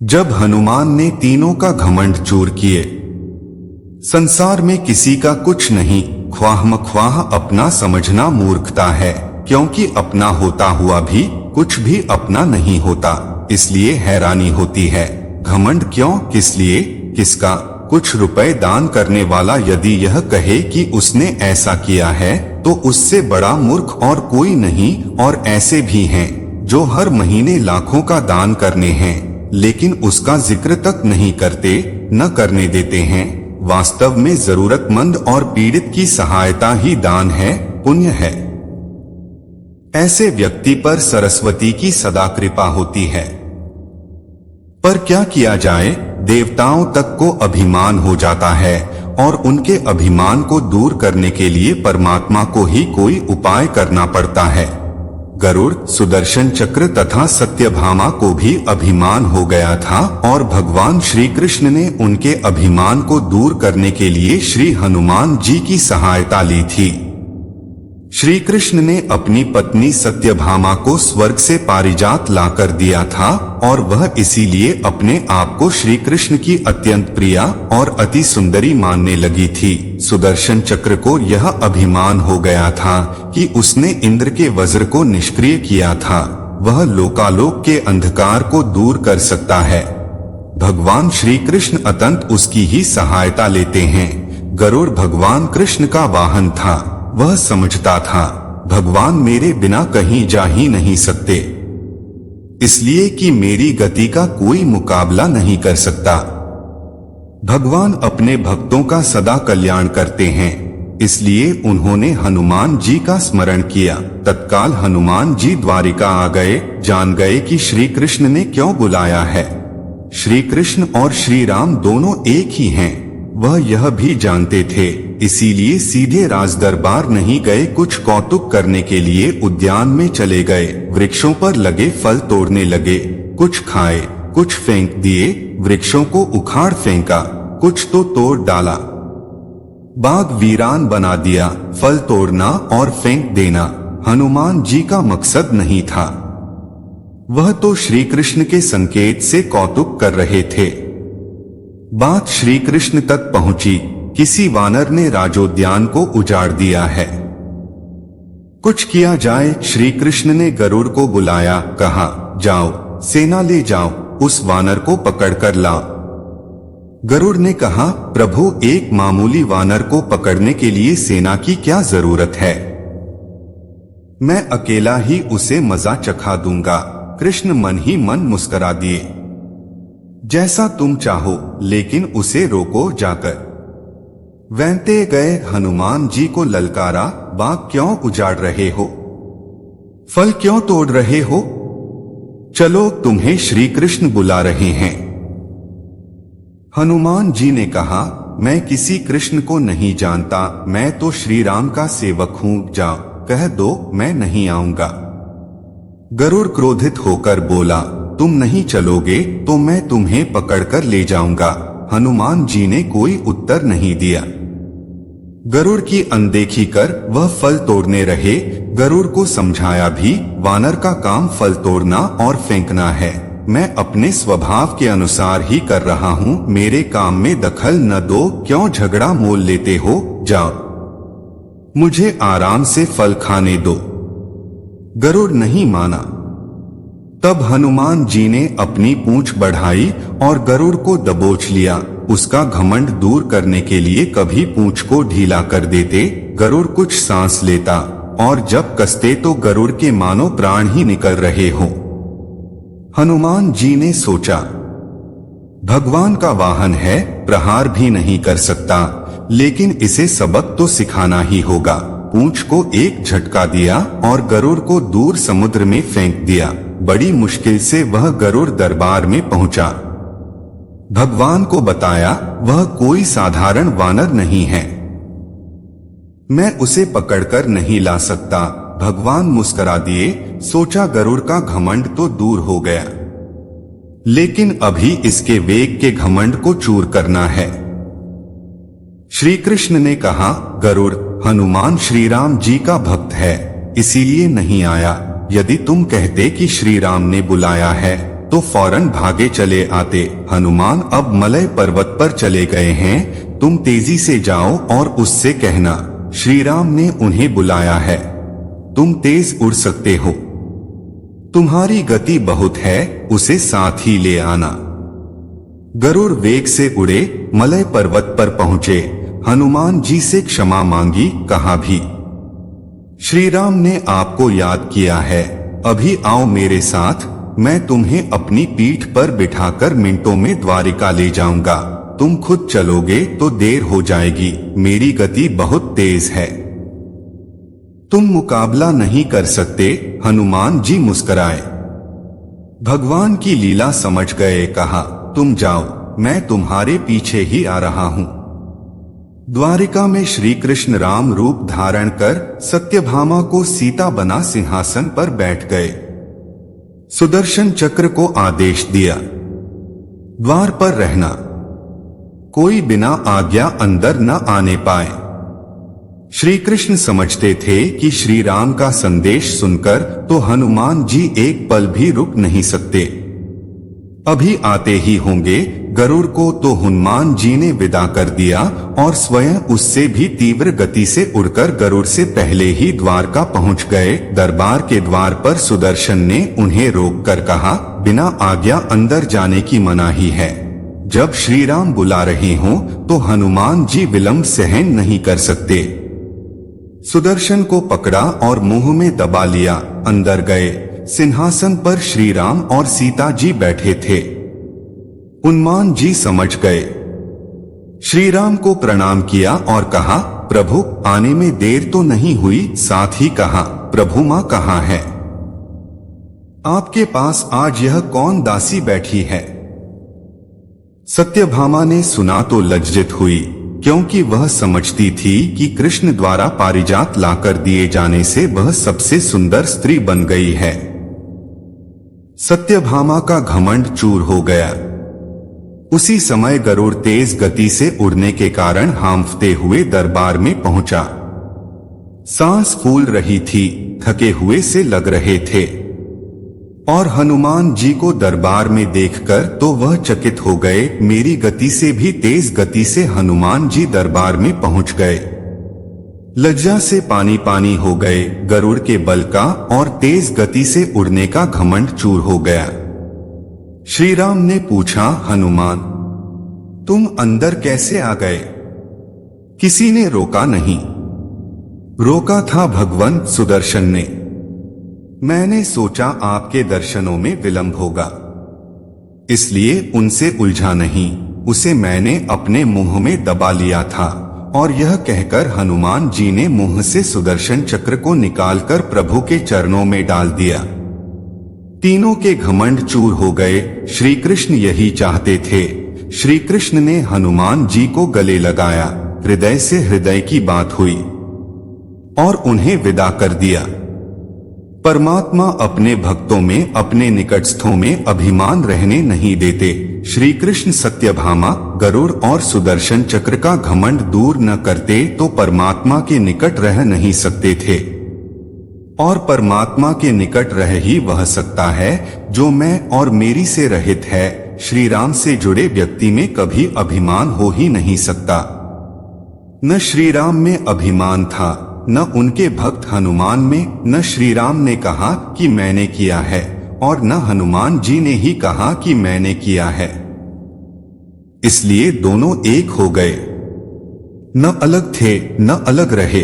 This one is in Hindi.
जब हनुमान ने तीनों का घमंड चूर किए, संसार में किसी का कुछ नहीं, ख्वाह अपना समझना मूर्खता है, क्योंकि अपना होता हुआ भी कुछ भी अपना नहीं होता। इसलिए हैरानी होती है, घमंड क्यों, किस लिए, किसका। कुछ रुपए दान करने वाला यदि यह कहे कि उसने ऐसा किया है, तो उससे बड़ा मूर्ख और कोई नहीं। और ऐसे भी हैं जो हर महीने लाखों का दान करने हैं, लेकिन उसका जिक्र तक नहीं करते, न करने देते हैं। वास्तव में जरूरतमंद और पीड़ित की सहायता ही दान है, पुण्य है। ऐसे व्यक्ति पर सरस्वती की सदा कृपा होती है। पर क्या किया जाए, देवताओं तक को अभिमान हो जाता है, और उनके अभिमान को दूर करने के लिए परमात्मा को ही कोई उपाय करना पड़ता है। गरुड़, सुदर्शन चक्र तथा सत्यभामा को भी अभिमान हो गया था, और भगवान श्री कृष्ण ने उनके अभिमान को दूर करने के लिए श्री हनुमान जी की सहायता ली थी। श्री कृष्ण ने अपनी पत्नी सत्यभामा को स्वर्ग से पारिजात लाकर दिया था, और वह इसीलिए अपने आप को श्री कृष्ण की अत्यंत प्रिया और अति सुंदरी मानने लगी थी। सुदर्शन चक्र को यह अभिमान हो गया था कि उसने इंद्र के वज्र को निष्क्रिय किया था, वह लोकालोक के अंधकार को दूर कर सकता है। भगवान श्री कृष्ण अतंत उसकी ही सहायता लेते हैं। गरुड़ भगवान कृष्ण का वाहन था। वह समझता था, भगवान मेरे बिना कहीं जा ही नहीं सकते, इसलिए कि मेरी गति का कोई मुकाबला नहीं कर सकता। भगवान अपने भक्तों का सदा कल्याण करते हैं, इसलिए उन्होंने हनुमान जी का स्मरण किया। तत्काल हनुमान जी द्वारिका आ गए, जान गए कि श्री कृष्ण ने क्यों बुलाया है। श्री कृष्ण और श्री राम दोनों एक ही हैं, वह यह भी जानते थे, इसीलिए सीधे राज दरबार नहीं गए, कुछ कौतुक करने के लिए उद्यान में चले गए। वृक्षों पर लगे फल तोड़ने लगे, कुछ खाए, कुछ फेंक दिए, वृक्षों को उखाड़ फेंका, कुछ तो तोड़ डाला। बाग वीरान बना दिया। फल तोड़ना और फेंक देना हनुमान जी का मकसद नहीं था, वह तो श्री कृष्ण के संकेत से कौतुक कर रहे थे। बात श्री कृष्ण तक पहुंची, किसी वानर ने राजोद्यान को उजाड़ दिया है, कुछ किया जाए। श्री कृष्ण ने गरुड़ को बुलाया, कहा, जाओ, सेना ले जाओ, उस वानर को पकड़कर लाओ। गरुड़ ने कहा, प्रभु, एक मामूली वानर को पकड़ने के लिए सेना की क्या जरूरत है, मैं अकेला ही उसे मजा चखा दूंगा। कृष्ण मन ही मन मुस्कुरा दिए, जैसा तुम चाहो, लेकिन उसे रोको जाकर। वैंते गए, हनुमान जी को ललकारा, बाग क्यों उजाड़ रहे हो, फल क्यों तोड़ रहे हो, चलो, तुम्हें श्री कृष्ण बुला रहे हैं। हनुमान जी ने कहा, मैं किसी कृष्ण को नहीं जानता, मैं तो श्री राम का सेवक हूं, जाओ, कह दो मैं नहीं आऊंगा। गरुड़ क्रोधित होकर बोला, तुम नहीं चलोगे तो मैं तुम्हें पकड़कर ले जाऊंगा। हनुमान जी ने कोई उत्तर नहीं दिया। गरुड़ की अनदेखी कर वह फल तोड़ने रहे। गरुड़ को समझाया भी, वानर का काम फल तोड़ना और फेंकना है, मैं अपने स्वभाव के अनुसार ही कर रहा हूँ, मेरे काम में दखल न दो, क्यों झगड़ा मोल लेते हो, जाओ, मुझे आराम से फल खाने दो। गरुड़ नहीं माना। तब हनुमान जी ने अपनी पूंछ बढ़ाई और गरुड़ को दबोच लिया। उसका घमंड दूर करने के लिए कभी पूंछ को ढीला कर देते, गरुड़ कुछ सांस लेता, और जब कसते तो गरुड़ के मानो प्राण ही निकल रहे हो। हनुमान जी ने सोचा, भगवान का वाहन है, प्रहार भी नहीं कर सकता, लेकिन इसे सबक तो सिखाना ही होगा। पूंछ को एक झटका दिया और गरुड़ को दूर समुद्र में फेंक दिया। बड़ी मुश्किल से वह गरुड़ दरबार में पहुंचा। भगवान को बताया, वह कोई साधारण वानर नहीं है, मैं उसे पकड़कर नहीं ला सकता। भगवान मुस्कुरा दिए, सोचा गरुड़ का घमंड तो दूर हो गया, लेकिन अभी इसके वेग के घमंड को चूर करना है। श्री कृष्ण ने कहा, गरुड़, हनुमान श्री राम जी का भक्त है, इसीलिए नहीं आया। यदि तुम कहते कि श्री राम ने बुलाया है तो फौरन भागे चले आते। हनुमान अब मलय पर्वत पर चले गए हैं, तुम तेजी से जाओ और उससे कहना श्री राम ने उन्हें बुलाया है, तुम तेज उड़ सकते हो, तुम्हारी गति बहुत है, उसे साथ ही ले आना। गरुड़ वेग से उड़े, मलय पर्वत पर पहुंचे। हनुमान जी से क्षमा मांगी, कहा भी श्री राम ने आपको याद किया है, अभी आओ मेरे साथ, मैं तुम्हें अपनी पीठ पर बिठाकर मिनटों में द्वारिका ले जाऊंगा। तुम खुद चलोगे तो देर हो जाएगी, मेरी गति बहुत तेज है, तुम मुकाबला नहीं कर सकते। हनुमान जी मुस्कुराए, भगवान की लीला समझ गए, कहा तुम जाओ, मैं तुम्हारे पीछे ही आ रहा हूं। द्वारिका में श्री कृष्ण राम रूप धारण कर सत्यभामा को सीता बना सिंहासन पर बैठ गए। सुदर्शन चक्र को आदेश दिया, द्वार पर रहना, कोई बिना आज्ञा अंदर न आने पाए। श्री कृष्ण समझते थे कि श्री राम का संदेश सुनकर तो हनुमान जी एक पल भी रुक नहीं सकते, अभी आते ही होंगे। गरुड़ को तो हनुमान जी ने विदा कर दिया और स्वयं उससे भी तीव्र गति से उड़कर गरुड़ से पहले ही द्वारका पहुंच गए। दरबार के द्वार पर सुदर्शन ने उन्हें रोककर कहा, बिना आज्ञा अंदर जाने की मनाही है, जब श्री राम बुला रहे हों तो हनुमान जी विलंब सहन नहीं कर सकते। सुदर्शन को पकड़ा और मुंह में दबा लिया, अंदर गए। सिंहासन पर श्री राम और सीता जी बैठे थे। हनुमान जी समझ गए, श्री राम को प्रणाम किया और कहा, प्रभु आने में देर तो नहीं हुई। साथ ही कहा, प्रभु मां कहाँ है, आपके पास आज यह कौन दासी बैठी है। सत्यभामा ने सुना तो लज्जित हुई, क्योंकि वह समझती थी कि कृष्ण द्वारा पारिजात लाकर दिए जाने से वह सबसे सुंदर स्त्री बन गई है। सत्यभामा का घमंड चूर हो गया। उसी समय गरुड़ तेज गति से उड़ने के कारण हांफते हुए दरबार में पहुंचा। सांस फूल रही थी, थके हुए से लग रहे थे, और हनुमान जी को दरबार में देखकर तो वह चकित हो गए। मेरी गति से भी तेज गति से हनुमान जी दरबार में पहुंच गए। लज्जा से पानी पानी हो गए। गरुड़ के बल का और तेज गति से उड़ने का घमंड चूर हो गया। श्री राम ने पूछा, हनुमान तुम अंदर कैसे आ गए? किसी ने रोका नहीं। रोका था भगवान सुदर्शन ने। मैंने सोचा आपके दर्शनों में विलंब होगा, इसलिए उनसे उलझा नहीं। उसे मैंने अपने मुंह में दबा लिया था। और यह कहकर हनुमान जी ने मुंह से सुदर्शन चक्र को निकालकर प्रभु के चरणों में डाल दिया। तीनों के घमंड चूर हो गए। श्री कृष्ण यही चाहते थे। श्री कृष्ण ने हनुमान जी को गले लगाया। हृदय से हृदय की बात हुई और उन्हें विदा कर दिया। परमात्मा अपने भक्तों में, अपने निकटस्थों में अभिमान रहने नहीं देते। श्री कृष्ण सत्यभामा, गरुड़ और सुदर्शन चक्र का घमंड दूर न करते तो परमात्मा के निकट रह नहीं सकते थे। और परमात्मा के निकट रह ही वह सकता है जो मैं और मेरी से रहित है। श्री राम से जुड़े व्यक्ति में कभी अभिमान हो ही नहीं सकता। न श्री राम में अभिमान था, न उनके भक्त हनुमान में। न श्री राम ने कहा कि मैंने किया है और न हनुमान जी ने ही कहा कि मैंने किया है। इसलिए दोनों एक हो गए, न अलग थे न अलग रहे।